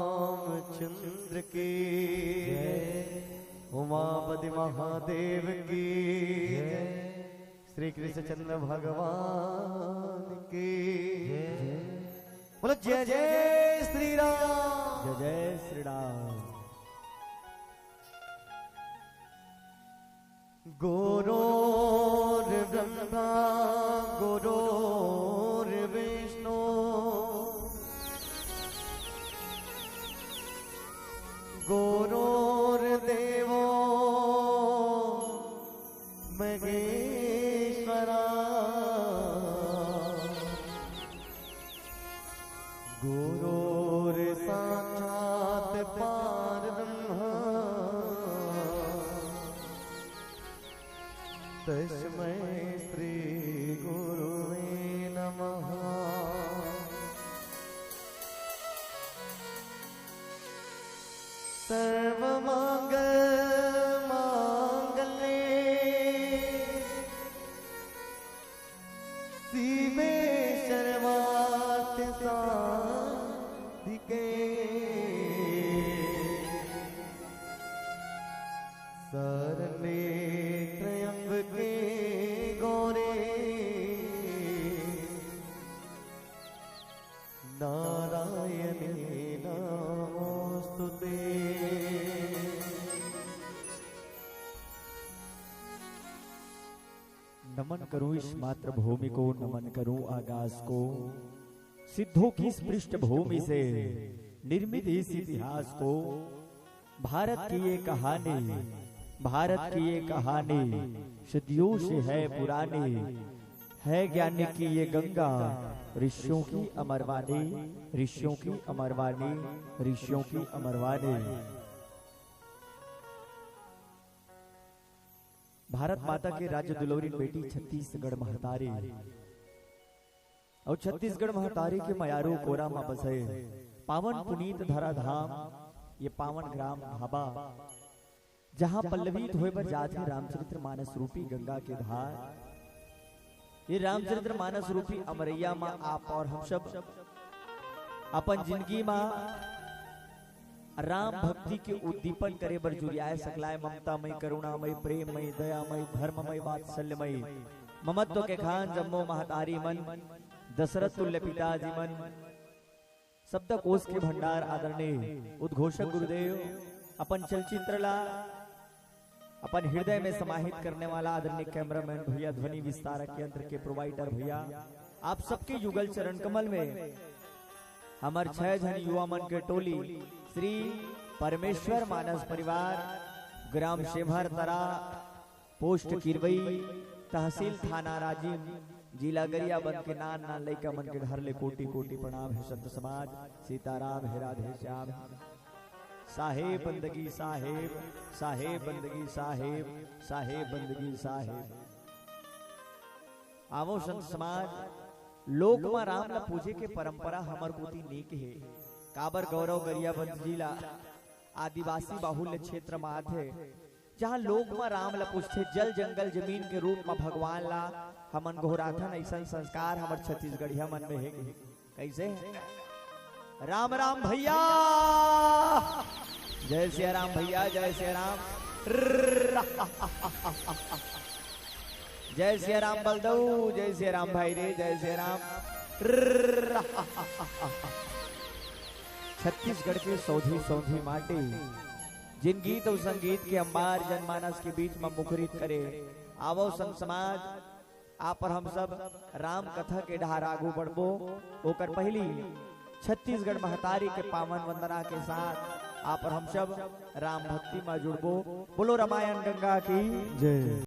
रामचंद्र की उमापति महादेव की श्री कृष्ण चंद्र भगवान की बोलो जय जय श्री राम। जय जय श्री राम। गुरोर् ब्रह्मा गुरोर्विष्णु गुरोर्देवो महेश्वरा गुरोर्साक्षात् परब्रह्म तस्मै श्री गुरुवे नमः। सर्वमंगल मांगल्ये शिवे सर्वार्थ साधिके शरणे त्र्यंबके गौरे नारायणे नमोस्तुते। नमन करूं इस मातृभूमि को, नमन करूं आकाश को, सिद्धों की इस पृष्ठभूमि से निर्मित इस इतिहास को, भारत की ये कहानी, भारत की ये कहानी सदियों से है पुरानी, है ज्ञान की ये गंगा, ऋषियों की अमरवाणी, ऋषियों की अमरवाणी, ऋषियों की अमरवाणी। भारत माता के राज्य दुलोरी बेटी छत्तीसगढ़ महतारी, और छत्तीसगढ़ महतारी के मयारू कोरा मां बसे पावन पुनीत धरा धाम, ये पावन ग्राम भाबा, जहां पल्लवित होए पर जाती रामचरित्र मानस रूपी गंगा के धार। ये रामचरित्र मानस रूपी अमरैया मां आप और हम सब अपन जिंदगी मां राम भक्ति के उद्दीपन करे बर जुरियाए सकलाए, ममतामय, करुणामय, प्रेममय, दयामय, धर्ममय, वात्सल्यमय, ममत्व के खान जम्मो महतारी मन, दशरथ तुल्य पिताजी मन, शब्द कोश के भंडार आदरणीय उद्घोषक गुरुदेव, अपन चलचित्र ला अपन हृदय में समाहित करने वाला आदरणीय कैमरामैन भैया, ध्वनि विस्तारक यंत्र के प्रोवाइडर भैया, आप सबके युगल चरण कमल में हमार 6 जन युवा मन के टोली श्री परमेश्वर मानस परिवार, ग्राम शेभर तरा, पोस्ट किरवई, तहसील थाना राजीव, जिला गरियाबंद के नान लइका मन के घर ले कोटि कोटि प्रणाम है। संत समाज सीताराम है, राधे श्याम, साहेब बंदगी साहेब, साहेब बंदगी साहेब, साहेब बंदगी साहेब। आवो संत समाज, लोक में राम ला पूजे के परंपरा हमर कोती नीक है। काबर गौरव गरियाबंद जिला आदिवासी बाहुल्य क्षेत्र में आथे, जहाँ लोग में राम ला पूछते, जल जंगल जमीन के रूप में भगवान ला हमन गोहराथन। ऐसा संस्कार हमर छत्तीसगढ़िया मन में है। कैसे राम राम भैया, जय श्री राम भैया, जय श्री राम, जय श्री राम बलदऊ, जय श्री राम भाई रे, जय श्री राम। छत्तीसगढ़ के सौधी सौधी माटी, जिन गीत और संगीत के अंबार जनमानस के बीच में मुखरित करे, आवो संत समाज, आप और हम सब राम कथा के ढार आगू बढ़बो। ओकर पहली छत्तीसगढ़ महतारी के पावन वंदना के साथ आप और हम सब राम भक्ति में जुड़बो। बोलो रामायण गंगा की जय।